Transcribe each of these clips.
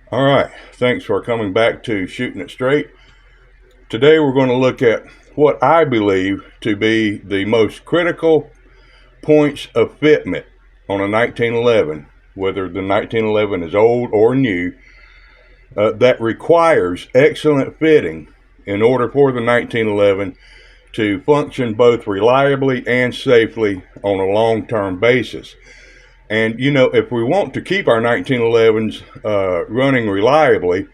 All right, thanks for coming back to Shooting It Straight. Today we're going to look at what I believe to be the most critical points of fitment on a 1911, whether the 1911 is old or new, that requires excellent fitting in order for the 1911 to function both reliably and safely on a long-term basis. And you know, if we want to keep our 1911s running reliably,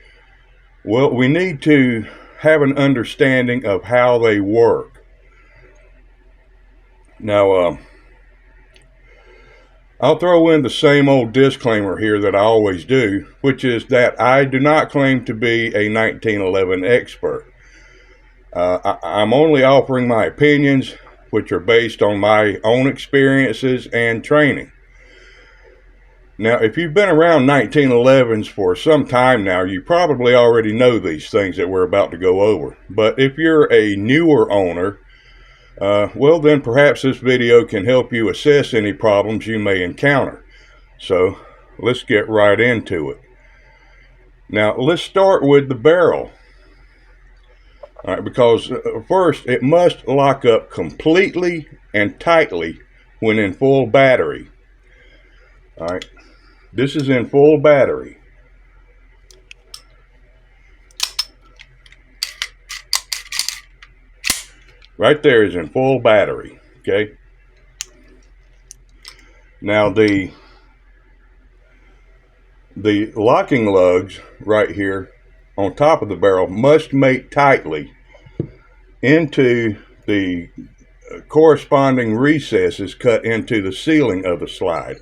well, we need to have an understanding of how they work. Now, I'll throw in the same old disclaimer here that I always do, which is that I do not claim to be a 1911 expert. I'm only offering my opinions, which are based on my own experiences and training. Now, if you've been around 1911s for some time now, you probably already know these things that we're about to go over. But if you're a newer owner, well, then perhaps this video can help you assess any problems you may encounter. So let's get right into it. Now, let's start with the barrel. All right, because first, it must lock up completely and tightly when in full battery. All right. This is in full battery. Right there is in full battery, okay? Now the locking lugs right here on top of the barrel must mate tightly into the corresponding recesses cut into the ceiling of the slide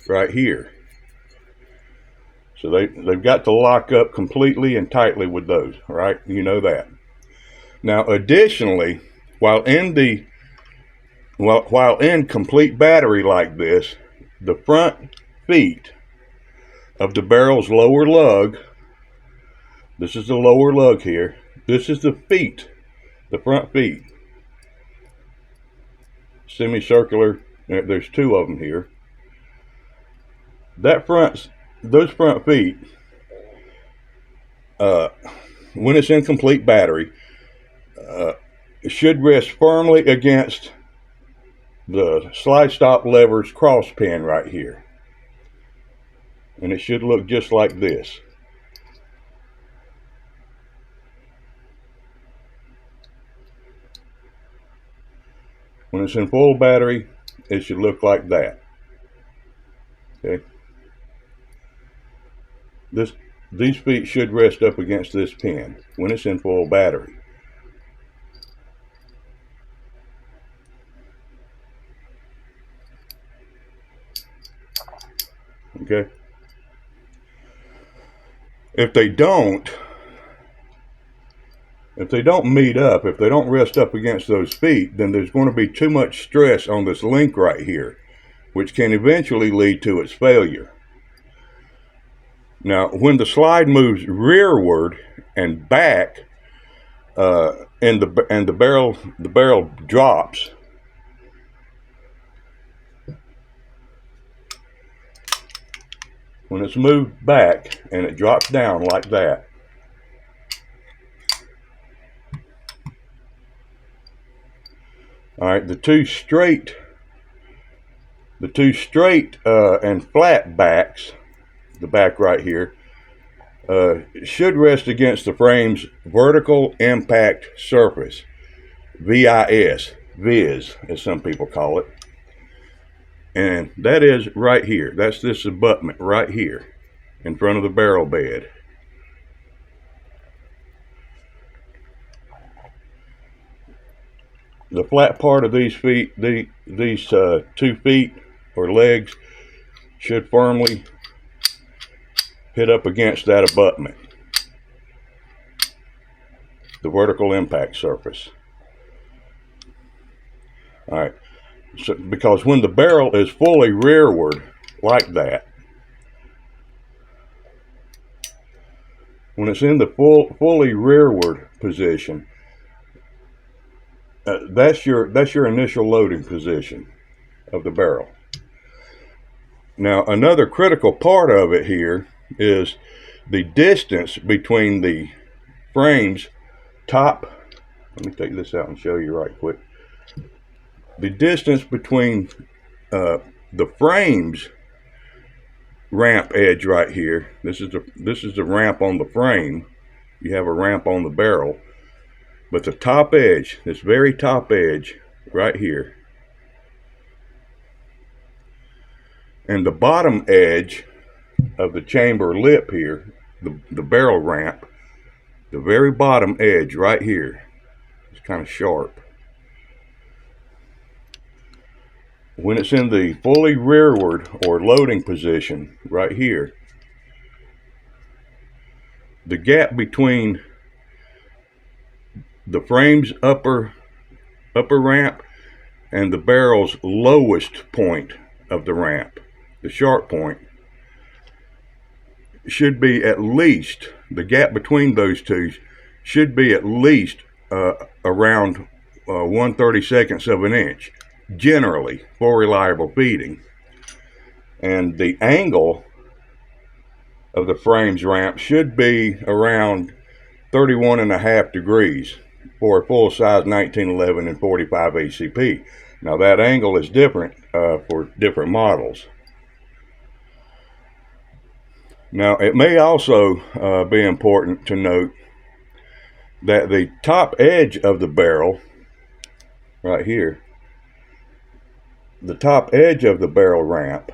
right here. So they've got to lock up completely and tightly with those, right? You know that. Now, additionally, while in complete battery like this, the front feet of the barrel's lower lug, this is the lower lug here, this is the feet, the front feet, semicircular, there's two of them here. Those front feet, when it's in complete battery, it should rest firmly against the slide stop lever's cross pin right here. And it should look just like this. When it's in full battery, it should look like that. Okay. These feet should rest up against this pin when it's in full battery. Okay. If they don't meet up, if they don't rest up against those feet, then there's going to be too much stress on this link right here, which can eventually lead to its failure. Now, when the slide moves rearward and back, and the barrel drops, when it's moved back and it drops down like that, all right, the two straight and flat backs, the back right here, should rest against the frame's vertical impact surface, VIS, as some people call it. And that is right here. That's this abutment right here in front of the barrel bed. The flat part of these feet, these 2 feet or legs, should firmly hit up against that abutment, the vertical impact surface. All right, so because when the barrel is fully rearward like that, when it's in the fully rearward position, that's your initial loading position of the barrel. Now, another critical part of it here is the distance between the frames top, let me take this out and show you right quick. The distance between the frames ramp edge right here, this is the ramp on the frame. You have a ramp on the barrel, but the top edge, this very top edge right here, and the bottom edge of the chamber lip here, the barrel ramp, the very bottom edge right here, it's kind of sharp. When it's in the fully rearward or loading position right here, the gap between the frame's upper ramp and the barrel's lowest point of the ramp, the sharp point, should be at least, the gap between those two should be at least around 1/32 of an inch, generally, for reliable feeding. And the angle of the frame's ramp should be around 31.5 degrees for a full-size 1911 and 45 ACP. Now that angle is different for different models. Now it may also be important to note that the top edge of the barrel, right here, the top edge of the barrel ramp,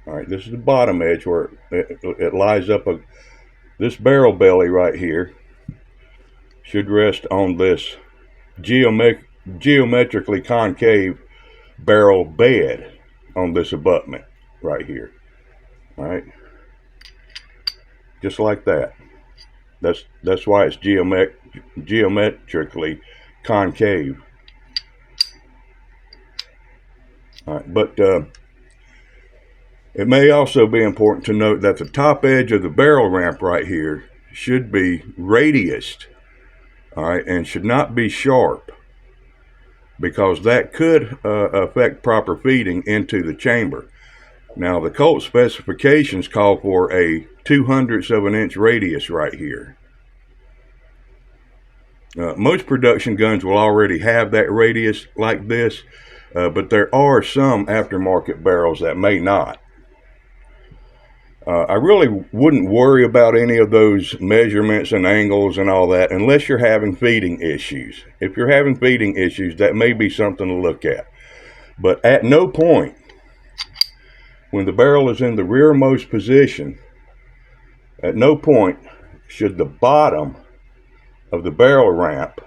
all right, this is the bottom edge where it lies up, this barrel belly right here should rest on this geometrically concave barrel bed on this abutment right here. All right, just like that. That's why it's geometrically concave. All right, but it may also be important to note that the top edge of the barrel ramp right here should be radiused, all right, and should not be sharp, because that could affect proper feeding into the chamber. Now the Colt specifications call for a 2/100 of an inch radius right here. Most production guns will already have that radius like this, but there are some aftermarket barrels that may not. I really wouldn't worry about any of those measurements and angles and all that unless you're having feeding issues. If you're having feeding issues, that may be something to look at. But at no point, when the barrel is in the rearmost position, at no point should the bottom of the barrel ramp,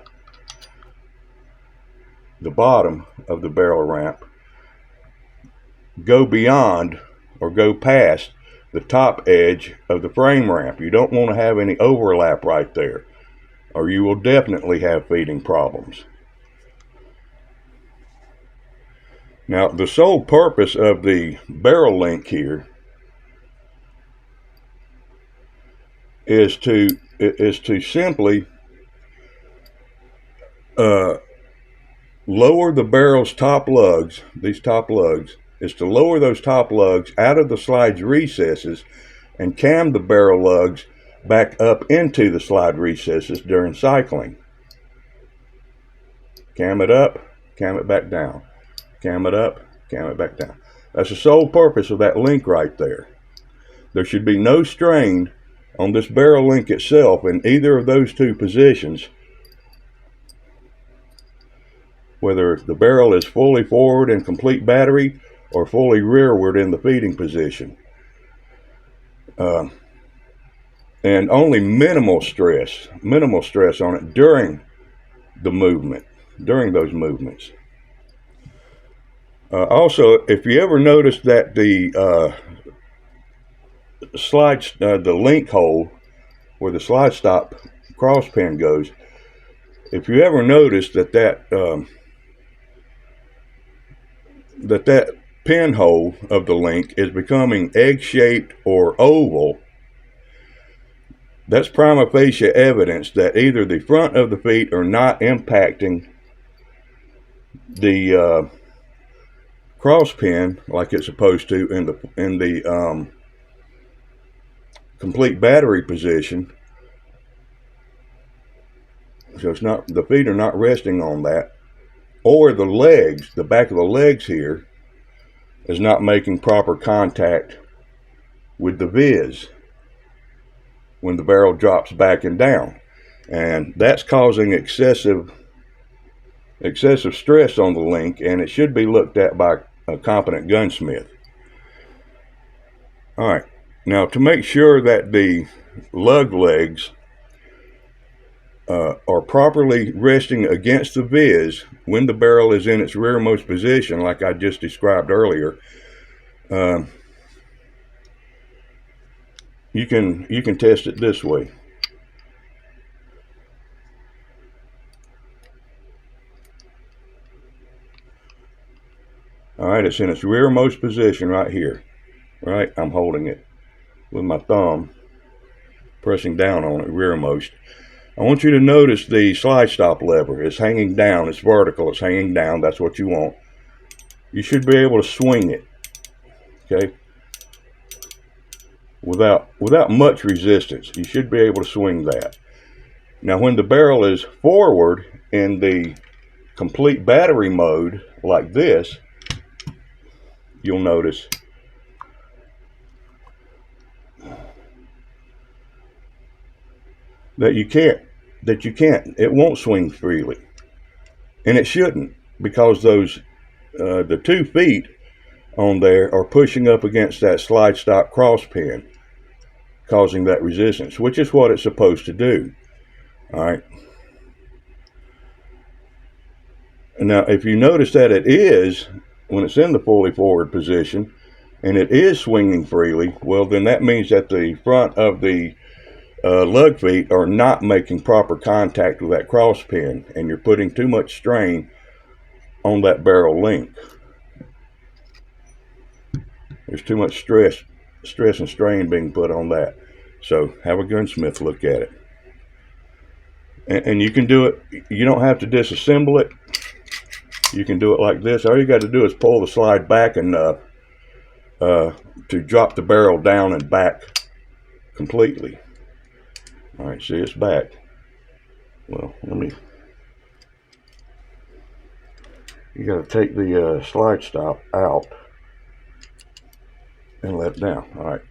go beyond or go past the top edge of the frame ramp. You don't want to have any overlap right there, or you will definitely have feeding problems. Now, the sole purpose of the barrel link here is to simply lower the barrel's top lugs. These top lugs is to lower those top lugs out of the slide's recesses and cam the barrel lugs back up into the slide recesses during cycling. Cam it up, cam it back down. Cam it up, cam it back down. That's the sole purpose of that link right there. There should be no strain on this barrel link itself in either of those two positions, whether the barrel is fully forward in complete battery or fully rearward in the feeding position. And only minimal stress on it during the movement, during those movements. Also, if you ever notice that the the link hole where the slide stop cross pin goes, if you ever notice that pinhole of the link is becoming egg-shaped or oval, that's prima facie evidence that either the front of the feet are not impacting the cross pin like it's supposed to in the complete battery position, so it's not, the feet are not resting on that, or the legs, the back of the legs here is not making proper contact with the vis when the barrel drops back and down, and that's causing excessive stress on the link, and it should be looked at by a competent gunsmith. All right, now to make sure that the lug legs are properly resting against the vis when the barrel is in its rearmost position, like I just described earlier, you can test it this way. All right, it's in its rearmost position right here. Right, I'm holding it with my thumb, pressing down on it, rearmost. I want you to notice the slide stop lever is hanging down. It's vertical, it's hanging down. That's what you want. You should be able to swing it, okay? Without much resistance, you should be able to swing that. Now, when the barrel is forward in the complete battery mode, like this, you'll notice that you can't, it won't swing freely. And it shouldn't, because those, the 2 feet on there are pushing up against that slide stop cross pin, causing that resistance, which is what it's supposed to do. All right. And now, if you notice that it is, when it's in the fully forward position, and it is swinging freely, well, then that means that the front of the lug feet are not making proper contact with that cross pin, and you're putting too much strain on that barrel link. There's too much stress and strain being put on that. So have a gunsmith look at it. And you can do it, you don't have to disassemble it. You can do it like this. All you got to do is pull the slide back enough to drop the barrel down and back completely. All right, see, it's back. Well, you got to take the slide stop out and let it down. All right.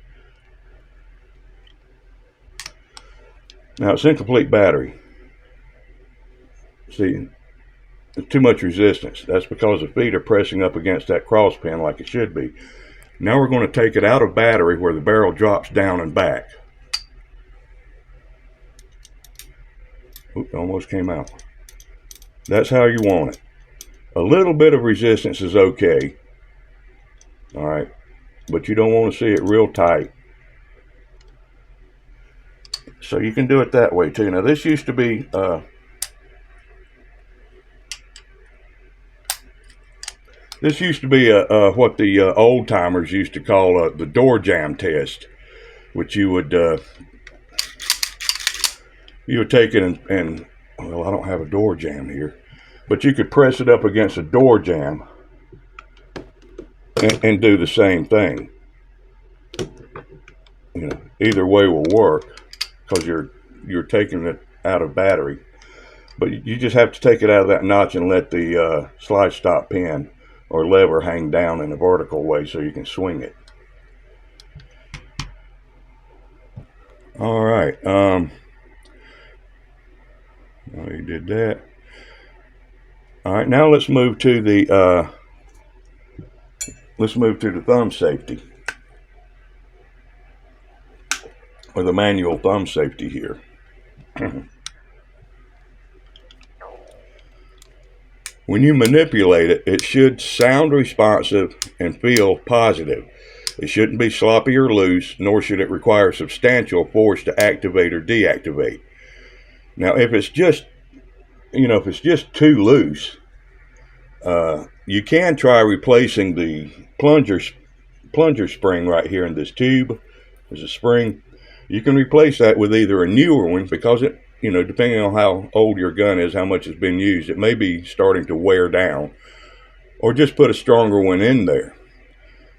Now it's in complete battery. See, there's too much resistance. That's because the feet are pressing up against that cross pin like it should be. Now we're going to take it out of battery where the barrel drops down and back. Oops, almost came out. That's how you want it. A little bit of resistance is okay. All right, but you don't want to see it real tight. So you can do it that way too. Now this used to be what the old timers used to call the door jam test, which you would take it and well, I don't have a door jam here, but you could press it up against a door jam and do the same thing. You know, either way will work, because you're taking it out of battery. But you just have to take it out of that notch and let the slide stop pin or lever hang down in a vertical way so you can swing it. All right. Oh, you did that. All right. Now let's move to the thumb safety, or the manual thumb safety here. When you manipulate it, it should sound responsive and feel positive. It shouldn't be sloppy or loose, nor should it require substantial force to activate or deactivate. Now, if it's just, if it's just too loose, you can try replacing the plunger spring right here in this tube. There's a spring. You can replace that with either a newer one, because it, depending on how old your gun is, how much it's been used, it may be starting to wear down, or just put a stronger one in there.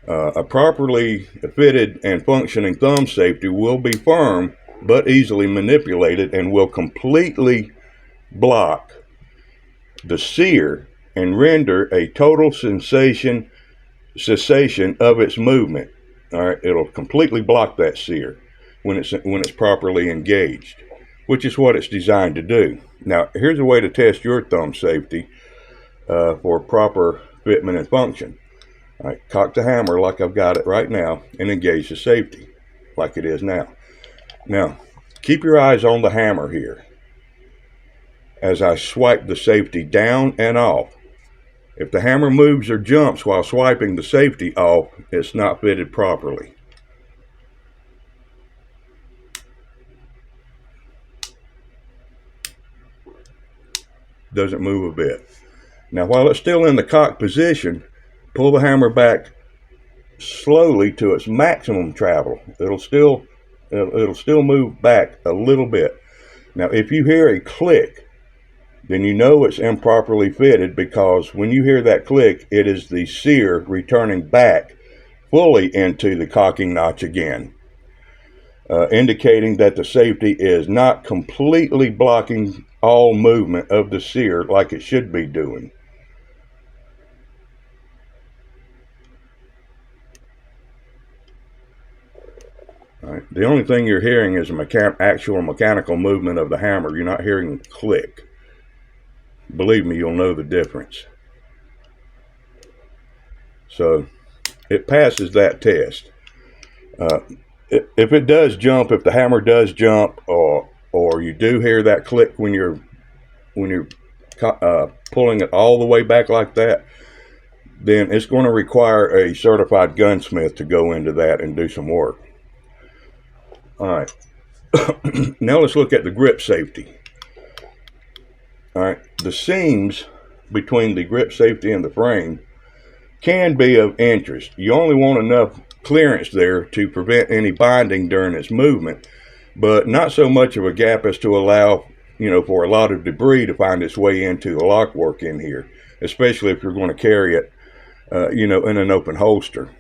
A properly fitted and functioning thumb safety will be firm but easily manipulated and will completely block the sear and render a total cessation of its movement. All right, it'll completely block that sear when it's properly engaged, which is what it's designed to do. Now, here's a way to test your thumb safety for proper fitment and function. All right, cock the hammer like I've got it right now and engage the safety like it is now. Now, keep your eyes on the hammer here as I swipe the safety down and off. If the hammer moves or jumps while swiping the safety off, it's not fitted properly. Doesn't move a bit. Now, while it's still in the cock position, pull the hammer back slowly to its maximum travel. It'll still move back a little bit. Now, if you hear a click, then you know it's improperly fitted, because when you hear that click, it is the sear returning back fully into the cocking notch again, indicating that the safety is not completely blocking all movement of the sear like it should be doing. All right. The only thing you're hearing is actual mechanical movement of the hammer. You're not hearing click. Believe me, you'll know the difference. So it passes that test. If it does jump, if the hammer does jump, or you do hear that click when you're pulling it all the way back like that, then it's going to require a certified gunsmith to go into that and do some work. All right. Now let's look at the grip safety. All right. The seams between the grip safety and the frame can be of interest. You only want enough clearance there to prevent any binding during its movement, but not so much of a gap as to allow, for a lot of debris to find its way into the lock work in here, especially if you're going to carry it, in an open holster,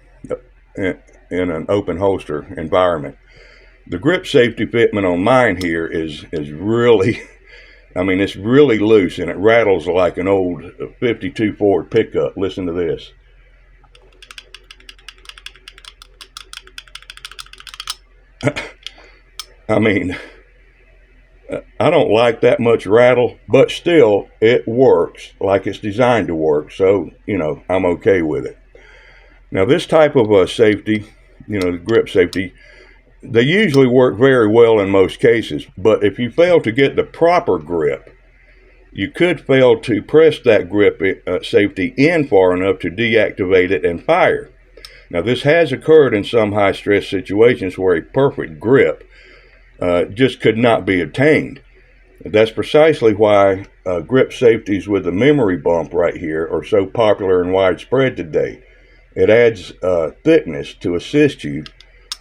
environment. The grip safety fitment on mine here is really, it's really loose, and it rattles like an old 52 Ford pickup. Listen to this. I don't like that much rattle, but still it works like it's designed to work, so I'm okay with it. Now, this type of safety, the grip safety, they usually work very well in most cases, but if you fail to get the proper grip, you could fail to press that grip safety in far enough to deactivate it and fire. Now, this has occurred in some high-stress situations where a perfect grip just could not be obtained. That's precisely why grip safeties with the memory bump right here are so popular and widespread today. It adds thickness to assist you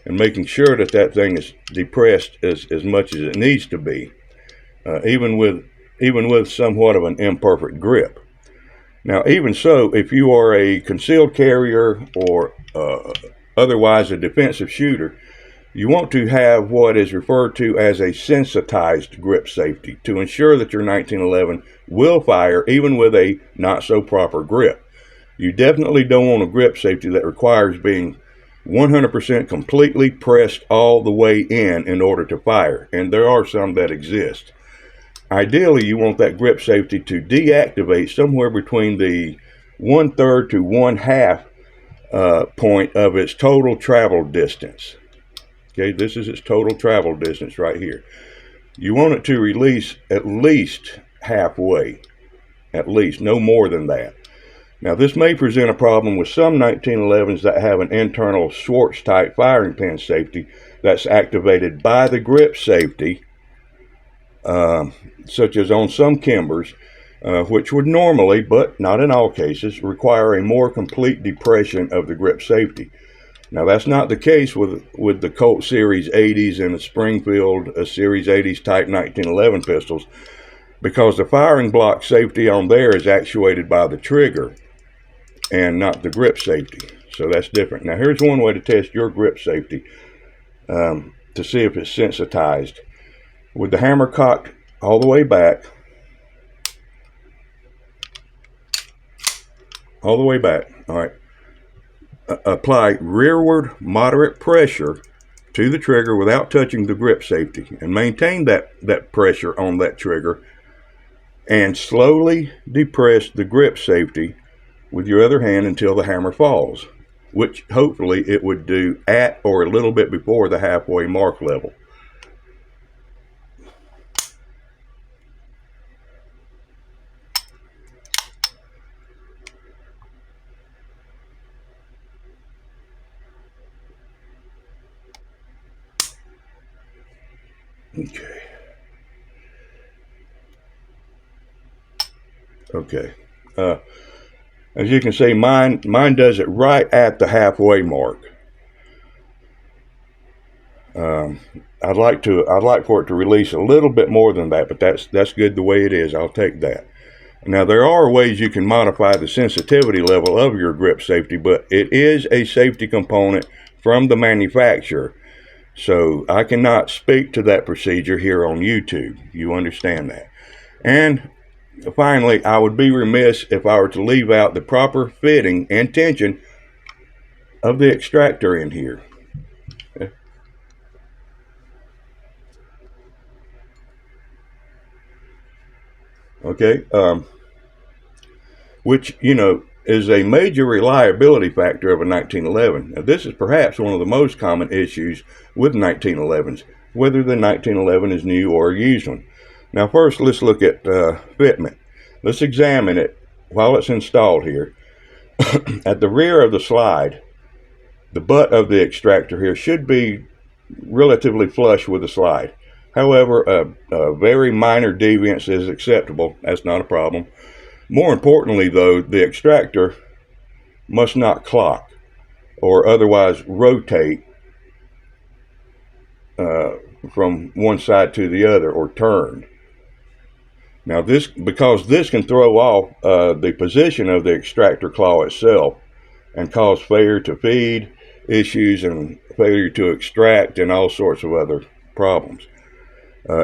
in making sure that that thing is depressed as much as it needs to be, even with somewhat of an imperfect grip. Now, even so, if you are a concealed carrier or otherwise a defensive shooter, you want to have what is referred to as a sensitized grip safety to ensure that your 1911 will fire even with a not so proper grip. You definitely don't want a grip safety that requires being 100% completely pressed all the way in order to fire, and there are some that exist. Ideally, you want that grip safety to deactivate somewhere between the 1/3 to 1/2 point of its total travel distance. Okay, this is its total travel distance right here. You want it to release at least halfway, at least, no more than that. Now, this may present a problem with some 1911s that have an internal Schwartz type firing pin safety that's activated by the grip safety, such as on some Kimbers, which would normally, but not in all cases, require a more complete depression of the grip safety. Now, that's not the case with the Colt Series 80s and the Springfield Series 80s type 1911 pistols, because the firing block safety on there is actuated by the trigger and not the grip safety. so that's different. Now here's one way to test your grip safety, to see if it's sensitized. With the hammer cocked all the way back, all right, apply rearward moderate pressure to the trigger without touching the grip safety, and maintain that pressure on that trigger, and slowly depress the grip safety with your other hand until the hammer falls, which hopefully it would do at or a little bit before the halfway mark level. Okay. As you can see, mine does it right at the halfway mark. I'd like for it to release a little bit more than that, but that's good the way it is. I'll take that. Now there are ways you can modify the sensitivity level of your grip safety, but it is a safety component from the manufacturer. So I cannot speak to that procedure here on YouTube. You understand that. And finally, I would be remiss if I were to leave out the proper fitting and tension of the extractor in here. Okay, which, you know, is a major reliability factor of a 1911. Now, this is perhaps one of the most common issues with 1911s, whether the 1911 is new or a used one. Now, first, let's look at fitment. Let's examine it while it's installed here. At the rear of the slide, the butt of the extractor here should be relatively flush with the slide. However, a very minor deviance is acceptable. That's not a problem. More importantly, though, the extractor must not clock or otherwise rotate from one side to the other or turn. Now, because this can throw off the position of the extractor claw itself and cause failure to feed issues and failure to extract and all sorts of other problems.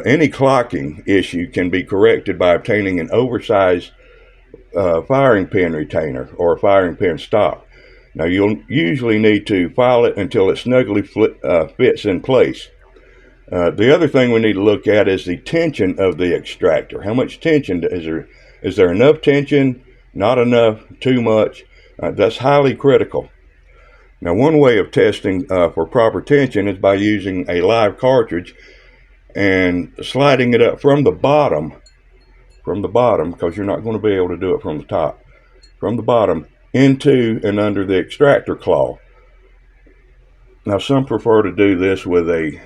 Any clocking issue can be corrected by obtaining an oversized firing pin retainer or a firing pin stock. Now, you'll usually need to file it until it snugly fits in place. The other thing we need to look at is the tension of the extractor. How much tension is there? Is there enough tension? Not enough? Too much? That's highly critical. Now, one way of testing for proper tension is by using a live cartridge and sliding it up from the bottom, because you're not going to be able to do it from the top, from the bottom into and under the extractor claw. Now, some prefer to do this with an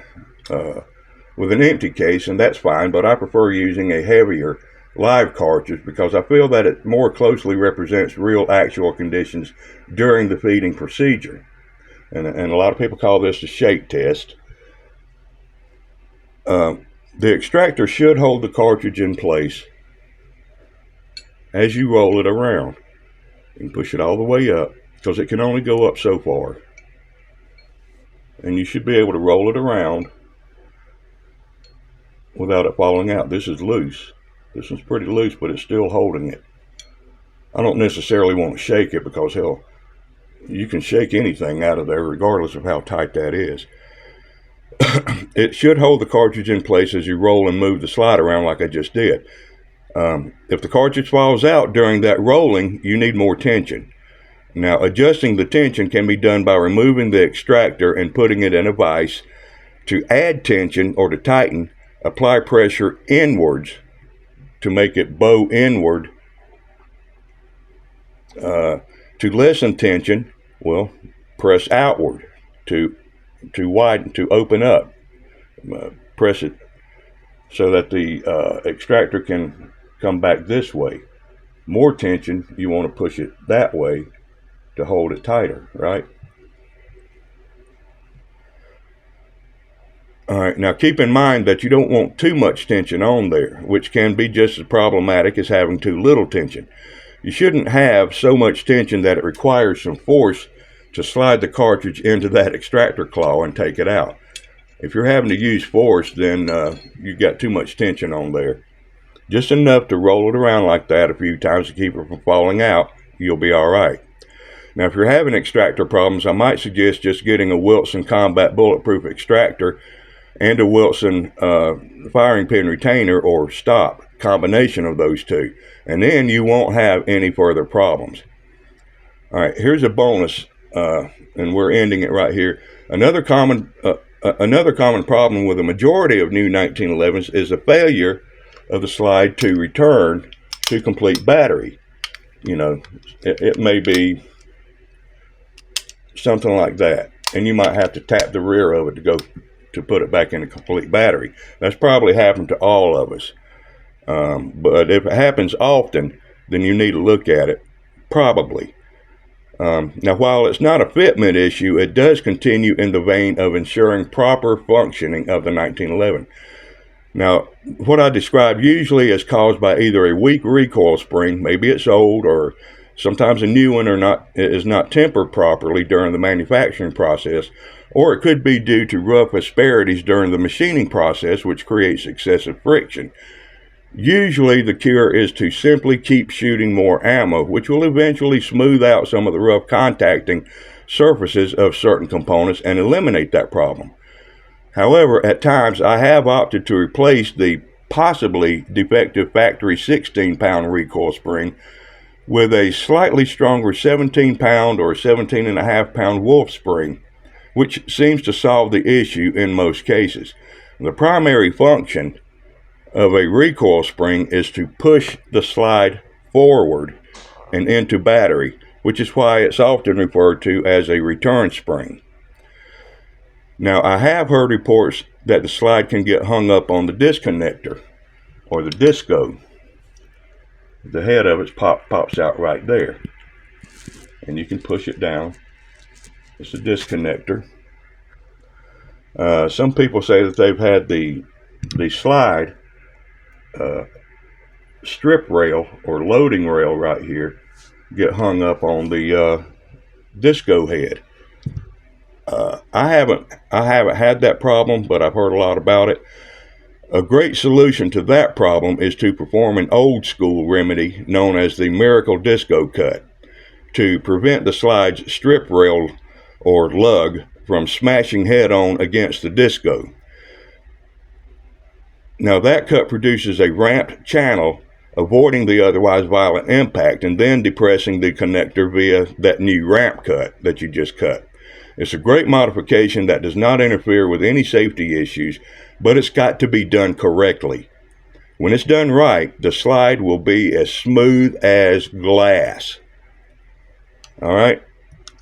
empty case, and that's fine, but I prefer using a heavier live cartridge because I feel that it more closely represents real actual conditions during the feeding procedure. And a lot of people call this the shake test. The extractor should hold the cartridge in place as you roll it around. You can push it all the way up because it can only go up so far. And you should be able to roll it around without it falling out. This is loose. This one's pretty loose, but it's still holding it. I don't necessarily want to shake it because, hell, you can shake anything out of there regardless of how tight that is. It should hold the cartridge in place as you roll and move the slide around like I just did. If the cartridge falls out during that rolling, you need more tension. Now, adjusting the tension can be done by removing the extractor and putting it in a vise. To add tension or to tighten, apply pressure inwards to make it bow inward. To lessen tension, well, press outward to widen, to open up. Press it so that the extractor can come back this way. More tension, you want to push it that way to hold it tighter, right? All right, now keep in mind that you don't want too much tension on there, which can be just as problematic as having too little tension. You shouldn't have so much tension that it requires some force to slide the cartridge into that extractor claw and take it out. If you're having to use force, then you've got too much tension on there. Just enough to roll it around like that a few times to keep it from falling out. You'll be all right. Now, if you're having extractor problems, I might suggest just getting a Wilson Combat Bulletproof Extractor and a Wilson firing pin retainer or stop, combination of those two, and then you won't have any further problems. All right, here's a bonus, and we're ending it right here. Another common problem with a majority of new 1911s is the failure of the slide to return to complete battery. You know, it may be something like that, and you might have to tap the rear of it to put it back in a complete battery. That's probably happened to all of us, but if it happens often, then you need to look at it, probably. Now, while it's not a fitment issue, it does continue in the vein of ensuring proper functioning of the 1911. Now, what I describe usually is caused by either a weak recoil spring, maybe it's old, or sometimes a new one is not tempered properly during the manufacturing process, or it could be due to rough asperities during the machining process, which creates excessive friction. Usually the cure is to simply keep shooting more ammo, which will eventually smooth out some of the rough contacting surfaces of certain components and eliminate that problem. However, at times I have opted to replace the possibly defective factory 16-pound recoil spring with a slightly stronger 17-pound or 17.5-pound Wolf spring, which seems to solve the issue in most cases. The primary function of a recoil spring is to push the slide forward and into battery, which is why it's often referred to as a return spring. Now, I have heard reports that the slide can get hung up on the disconnector or the disco. The head of it pops out right there, and you can push it down. It's a disconnector. Some people say that they've had the slide strip rail or loading rail right here get hung up on the disco head. I haven't had that problem, but I've heard a lot about it. A great solution to that problem is to perform an old school remedy known as the miracle disco cut to prevent the slide's strip rail or lug from smashing head on against the disco. Now, that cut produces a ramped channel, avoiding the otherwise violent impact and then depressing the connector via that new ramp cut that you just cut. It's a great modification that does not interfere with any safety issues, but it's got to be done correctly. When it's done right, the slide will be as smooth as glass. All right,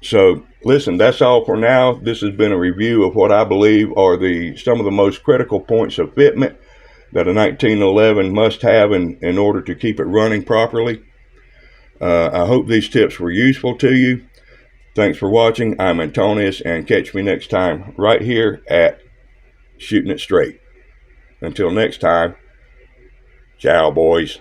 so listen, that's all for now. This has been a review of what I believe are some of the most critical points of fitment that a 1911 must have in order to keep it running properly. I hope these tips were useful to you. Thanks for watching. I'm Antonius, and catch me next time right here at Shooting It Straight. Until next time, ciao, boys.